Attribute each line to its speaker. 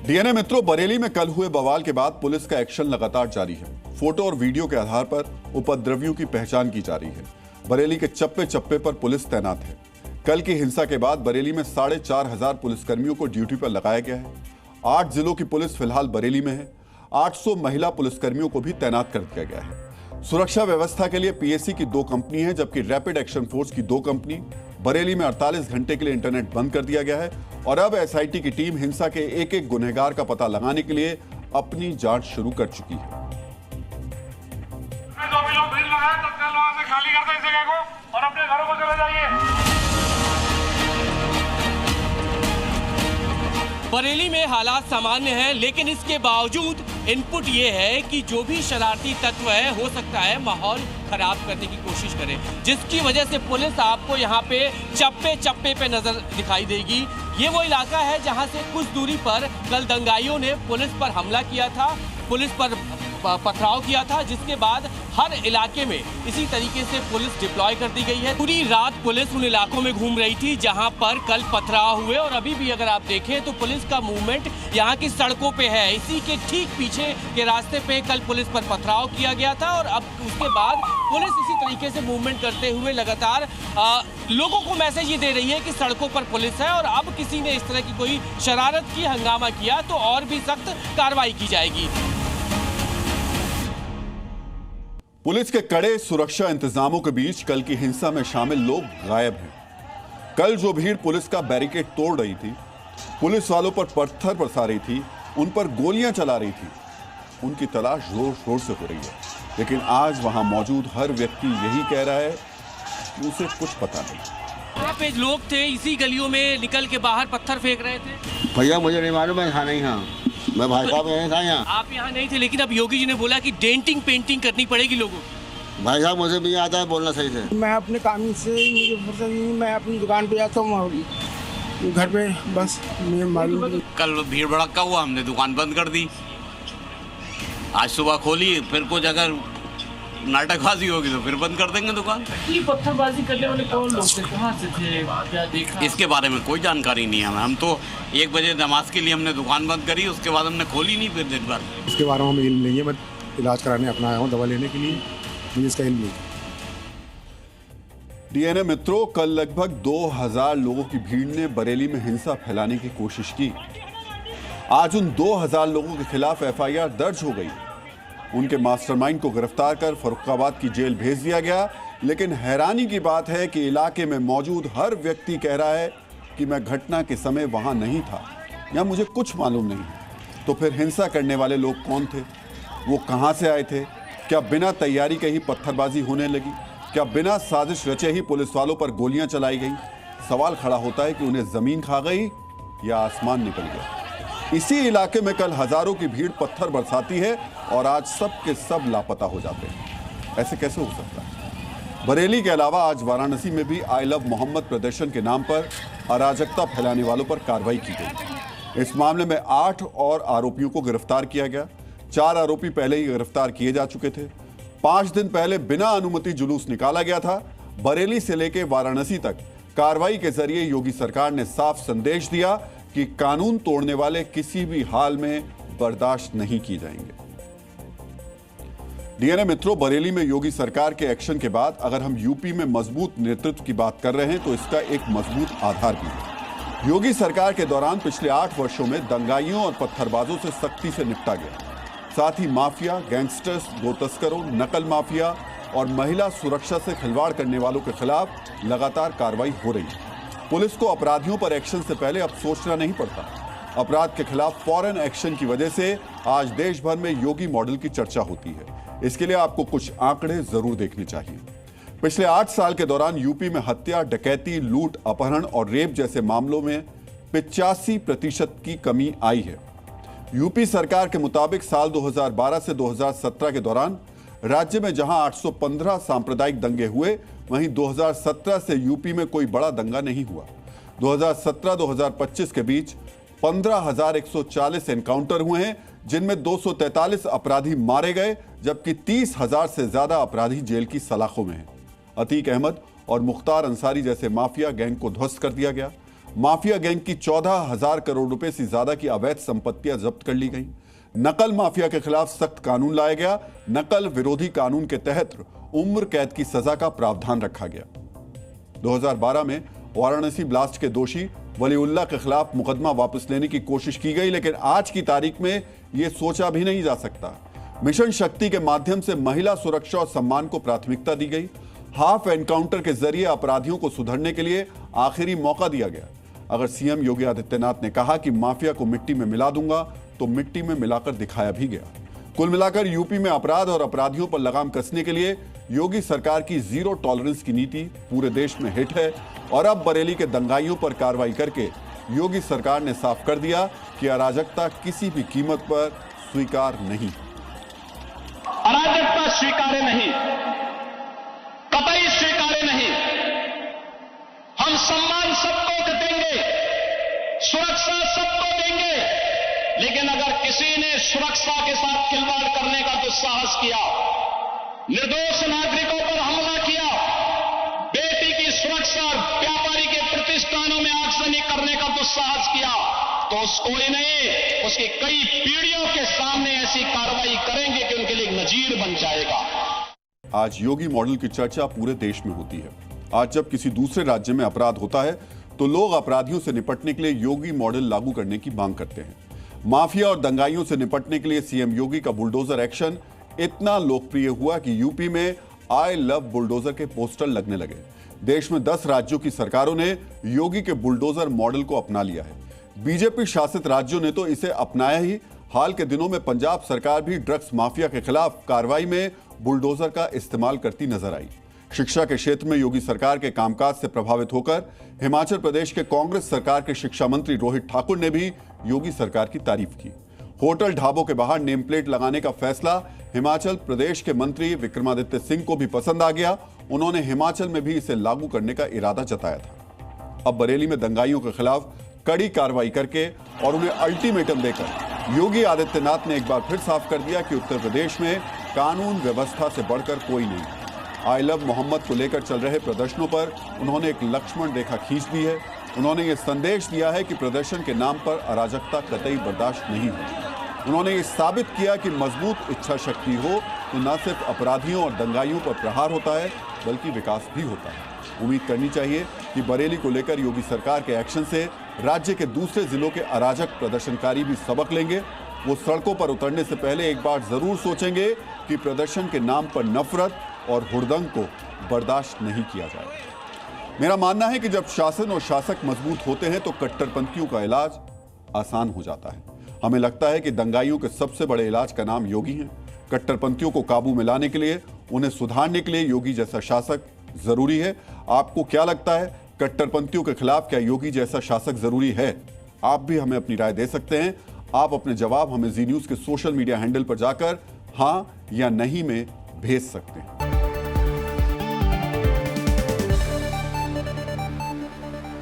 Speaker 1: DNA मित्रों, बरेली में कल हुए बवाल के बाद पुलिस का एक्शन लगातार जारी है। फोटो और वीडियो के आधार पर उपद्रवियों की पहचान की जा रही है। बरेली के चप्पे चप्पे पर पुलिस तैनात है। कल की हिंसा के बाद बरेली में 4,500 पुलिसकर्मियों को ड्यूटी पर लगाया गया है। 8 जिलों की पुलिस फिलहाल बरेली में है। 800 महिला पुलिसकर्मियों को भी तैनात कर दिया गया है। सुरक्षा व्यवस्था के लिए पीएसी की 2 कंपनी है, जबकि रैपिड एक्शन फोर्स की 2 कंपनी। बरेली में 48 घंटे के लिए इंटरनेट बंद कर दिया गया है और अब एसआईटी की टीम हिंसा के एक एक गुनहगार का पता लगाने के लिए अपनी जांच शुरू कर चुकी है।
Speaker 2: जो भी लोग भीड़ लगाए तो कल वहां से खाली कर दें इस जगह को और अपने घरों को चले जाइए।
Speaker 3: बरेली में हालात सामान्य हैं, लेकिन इसके बावजूद इनपुट ये है कि जो भी शरारती तत्व है, हो सकता है माहौल खराब करने की कोशिश करें, जिसकी वजह से पुलिस आपको यहाँ पे चप्पे चप्पे पे नजर दिखाई देगी। ये वो इलाका है जहाँ से कुछ दूरी पर कल दंगाइयों ने पुलिस पर हमला किया था, पुलिस पर पथराव किया था, जिसके बाद हर इलाके में इसी तरीके से पुलिस डिप्लॉय कर दी गई है। पूरी रात पुलिस उन इलाकों में घूम रही थी जहां पर कल पथराव हुए और अभी भी अगर आप देखें तो पुलिस का मूवमेंट यहां की सड़कों पे है। इसी के ठीक पीछे के रास्ते पे कल पुलिस पर पथराव किया गया था और अब उसके बाद पुलिस इसी तरीके से मूवमेंट करते हुए लगातार लोगों को मैसेज ये दे रही है कि सड़कों पर पुलिस है और अब किसी ने इस तरह की कोई शरारत की, हंगामा किया तो और भी सख्त कार्रवाई की जाएगी।
Speaker 1: पुलिस के कड़े सुरक्षा इंतजामों के बीच कल की हिंसा में शामिल लोग गायब हैं। कल जो भीड़ पुलिस का बैरिकेड तोड़ रही थी, पुलिस वालों पर पत्थर बरसा रही थी, उन पर गोलियां चला रही थी, उनकी तलाश जोर शोर से हो रही है। लेकिन आज वहां मौजूद हर व्यक्ति यही कह रहा है कि उसे कुछ पता नहीं।
Speaker 3: यहाँ पे लोग थे, इसी गलियों में निकल के बाहर पत्थर फेंक रहे थे।
Speaker 4: भैया मुझे नहीं मालूम, मैं यहाँ नहीं हाँ, मैं भाई साहब नहीं था यहाँ।
Speaker 3: आप यहाँ नहीं थे, लेकिन अब योगी जी ने बोला कि डेंटिंग पेंटिंग करनी पड़ेगी लोगों को।
Speaker 4: भाई साहब मुझे भी आता है बोलना सही से।
Speaker 5: मैं अपने काम से मुझे फुर्सत नहीं, मैं अपनी दुकान पे जाता हूँ, घर पे बस मुझे मालूम।
Speaker 6: कल भीड़ भड़का हुआ, हमने दुकान बंद कर दी। आज सुबह खोली, फिर कुछ अगर नाटकबाजी होगी तो फिर बंद कर देंगे दुकान।
Speaker 7: ये पत्थरबाजी करने वाले कौन लोग थे, कहाँ से थे, क्या देखा?
Speaker 6: इसके बारे में कोई जानकारी नहीं है हमें। हम तो 1 बजे नमाज के लिए हमने दुकान बंद करी, उसके बाद हमने खोली नहीं फिर दिन भर।
Speaker 8: इसके बारे में हमें इल्म नहीं है, मैं इलाज कराने अपना आया हूँ, दवा लेने के लिए, मुझे इसका इल्म नहीं।
Speaker 1: डीएनए मित्रों, कल लगभग 2000 लोगों की भीड़ ने बरेली में हिंसा फैलाने की कोशिश की। आज उन 2000 लोगों के खिलाफ एफआईआर दर्ज हो गई। उनके मास्टरमाइंड को गिरफ्तार कर फर्रुखाबाद की जेल भेज दिया गया। लेकिन हैरानी की बात है कि इलाके में मौजूद हर व्यक्ति कह रहा है कि मैं घटना के समय वहां नहीं था या मुझे कुछ मालूम नहीं। तो फिर हिंसा करने वाले लोग कौन थे? वो कहां से आए थे? क्या बिना तैयारी के ही पत्थरबाजी होने लगी? क्या बिना साजिश रचे ही पुलिस वालों पर गोलियां चलाई गई? सवाल खड़ा होता है कि उन्हें जमीन खा गई या आसमान निकल गया। इसी इलाके में कल हजारों की भीड़ पत्थर बरसाती है और आज सब के सब लापता हो जाते हैं। ऐसे कैसे हो सकता है? बरेली के अलावा आज वाराणसी में भी आई लव मोहम्मद प्रदर्शन के नाम पर अराजकता फैलाने वालों पर कार्रवाई की गई। इस मामले में 8 और आरोपियों को गिरफ्तार किया गया। 4 आरोपी पहले ही गिरफ्तार किए जा चुके थे। 5 दिन पहले बिना अनुमति जुलूस निकाला गया था। बरेली से लेकर वाराणसी तक कार्रवाई के जरिए योगी सरकार ने साफ संदेश दिया कि कानून तोड़ने वाले किसी भी हाल में बर्दाश्त नहीं किए जाएंगे। डीएनए मित्रों, बरेली में योगी सरकार के एक्शन के बाद अगर हम यूपी में मजबूत नेतृत्व की बात कर रहे हैं तो इसका एक मजबूत आधार भी है। योगी सरकार के दौरान पिछले 8 वर्षों में दंगाइयों और पत्थरबाजों से सख्ती से निपटा गया। साथ ही माफिया, गैंगस्टर्स, गो तस्करों, नकल माफिया और महिला सुरक्षा से खिलवाड़ करने वालों के खिलाफ लगातार कार्रवाई हो रही है। पुलिस को अपराधियों पर एक्शन से पहले अब सोचना नहीं पड़ता। अपराध के खिलाफ फौरन एक्शन की वजह से आज देश भर में योगी मॉडल की चर्चा होती है। इसके लिए आपको कुछ आंकड़े जरूर देखने चाहिए। पिछले 8 साल के दौरान यूपी में हत्या, डकैती, लूट, अपहरण और रेप जैसे मामलों में 85% की कमी आई है। यूपी सरकार के मुताबिक साल 2012 से 2017 के दौरान राज्य में जहां 815 सांप्रदायिक दंगे हुए, वहीं 2017 से यूपी में कोई बड़ा दंगा नहीं हुआ। 2017-2025 के बीच 15,140 एनकाउंटर हुए हैं, जिनमें 243 अपराधी मारे गए, जबकि 30,000 से ज्यादा अपराधी जेल की सलाखों में हैं। अतीक अहमद और मुख्तार अंसारी जैसे माफिया गैंग को ध्वस्त कर दिया गया। माफिया गैंग की 14,000 करोड़ रुपए से ज्यादा की अवैध संपत्तियां जब्त कर ली गई। नकल माफिया के खिलाफ सख्त कानून लाया गया। नकल विरोधी कानून के तहत उम्र कैद की सजा का प्रावधान रखा गया। 2012 में वाराणसी ब्लास्ट के दोषी वलीउल्लाह के खिलाफ मुकदमा वापस लेने की कोशिश की गई, लेकिन आज की तारीख में यह सोचा भी नहीं जा सकता। मिशन शक्ति के माध्यम से महिला सुरक्षा और सम्मान को प्राथमिकता दी गई। हाफ एनकाउंटर के जरिए अपराधियों को सुधरने के लिए आखिरी मौका दिया गया। अगर सीएम योगी आदित्यनाथ ने कहा कि माफिया को मिट्टी में मिला दूंगा, तो मिट्टी में मिलाकर दिखाया भी गया। कुल मिलाकर यूपी में अपराध और अपराधियों पर लगाम कसने के लिए योगी सरकार की जीरो टॉलरेंस की नीति पूरे देश में हिट है। और अब बरेली के दंगाइयों पर कार्रवाई करके योगी सरकार ने साफ कर दिया कि अराजकता किसी भी कीमत पर स्वीकार नहीं।
Speaker 9: अराजकता स्वीकार्य नहीं, कतई स्वीकार्य नहीं। हम सम्मान सबको देंगे, सुरक्षा सबको देंगे, लेकिन अगर किसी ने सुरक्षा के साथ खिलवाड़ करने का दुस्साहस किया, निर्दोष नागरिकों पर हमला किया, बेटी की सुरक्षा और व्यापारी के प्रतिष्ठानों में आगजनी करने का दुस्साहस किया, तो उसको ही नहीं, उसकी कई पीढ़ियों के सामने ऐसी कार्रवाई करेंगे कि उनके लिए एक नजीर बन जाएगा।
Speaker 1: आज योगी मॉडल की चर्चा पूरे देश में होती है। आज जब किसी दूसरे राज्य में अपराध होता है तो लोग अपराधियों से निपटने के लिए योगी मॉडल लागू करने की मांग करते हैं। माफिया और दंगाइयों से निपटने के लिए सीएम योगी का बुलडोजर एक्शन इतना लोकप्रिय हुआ कि यूपी में आई लव बुलडोजर के पोस्टर लगने लगे। देश में 10 राज्यों की सरकारों ने योगी के बुलडोजर मॉडल को अपना लिया है। बीजेपी शासित राज्यों ने तो इसे अपनाया ही। हाल के दिनों में पंजाब सरकार भी ड्रग्स माफिया के खिलाफ कार्रवाई में बुलडोजर का इस्तेमाल करती नजर आई। शिक्षा के क्षेत्र में योगी सरकार के कामकाज से प्रभावित होकर हिमाचल प्रदेश के कांग्रेस सरकार के शिक्षा मंत्री रोहित ठाकुर ने भी योगी सरकार की तारीफ की। होटल ढाबों के बाहर नेम प्लेट लगाने का फैसला हिमाचल प्रदेश के मंत्री विक्रमादित्य सिंह को भी पसंद आ गया। उन्होंने हिमाचल में भी इसे लागू करने का इरादा जताया था। अब बरेली में दंगाइयों के खिलाफ कड़ी कार्रवाई करके और उन्हें अल्टीमेटम देकर योगी आदित्यनाथ ने एक बार फिर साफ कर दिया कि उत्तर प्रदेश में कानून व्यवस्था से बढ़कर कोई नहीं। आई लव मोहम्मद को लेकर चल रहे प्रदर्शनों पर उन्होंने एक लक्ष्मण रेखा खींच दी है। उन्होंने ये संदेश दिया है कि प्रदर्शन के नाम पर अराजकता कतई बर्दाश्त नहीं होगी। उन्होंने ये साबित किया कि मजबूत इच्छा शक्ति हो तो न सिर्फ अपराधियों और दंगाइयों पर प्रहार होता है, बल्कि विकास भी होता है। उम्मीद करनी चाहिए कि बरेली को लेकर योगी सरकार के एक्शन से राज्य के दूसरे जिलों के अराजक प्रदर्शनकारी भी सबक लेंगे। वो सड़कों पर उतरने से पहले एक बार जरूर सोचेंगे कि प्रदर्शन के नाम पर नफरत और हुड़दंग को बर्दाश्त नहीं किया जाएगा। मेरा मानना है कि जब शासन और शासक मजबूत होते हैं तो कट्टरपंथियों का इलाज आसान हो जाता है। हमें लगता है कि दंगाइयों के सबसे बड़े इलाज का नाम योगी है। कट्टरपंथियों को काबू में लाने के लिए, उन्हें सुधारने के लिए योगी जैसा शासक जरूरी है। आपको क्या लगता है, कट्टरपंथियों के खिलाफ क्या योगी जैसा शासक जरूरी है? आप भी हमें अपनी राय दे सकते हैं। आप अपने जवाब हमें जी न्यूज़ के सोशल मीडिया हैंडल पर जाकर हाँ या नहीं में भेज सकते हैं।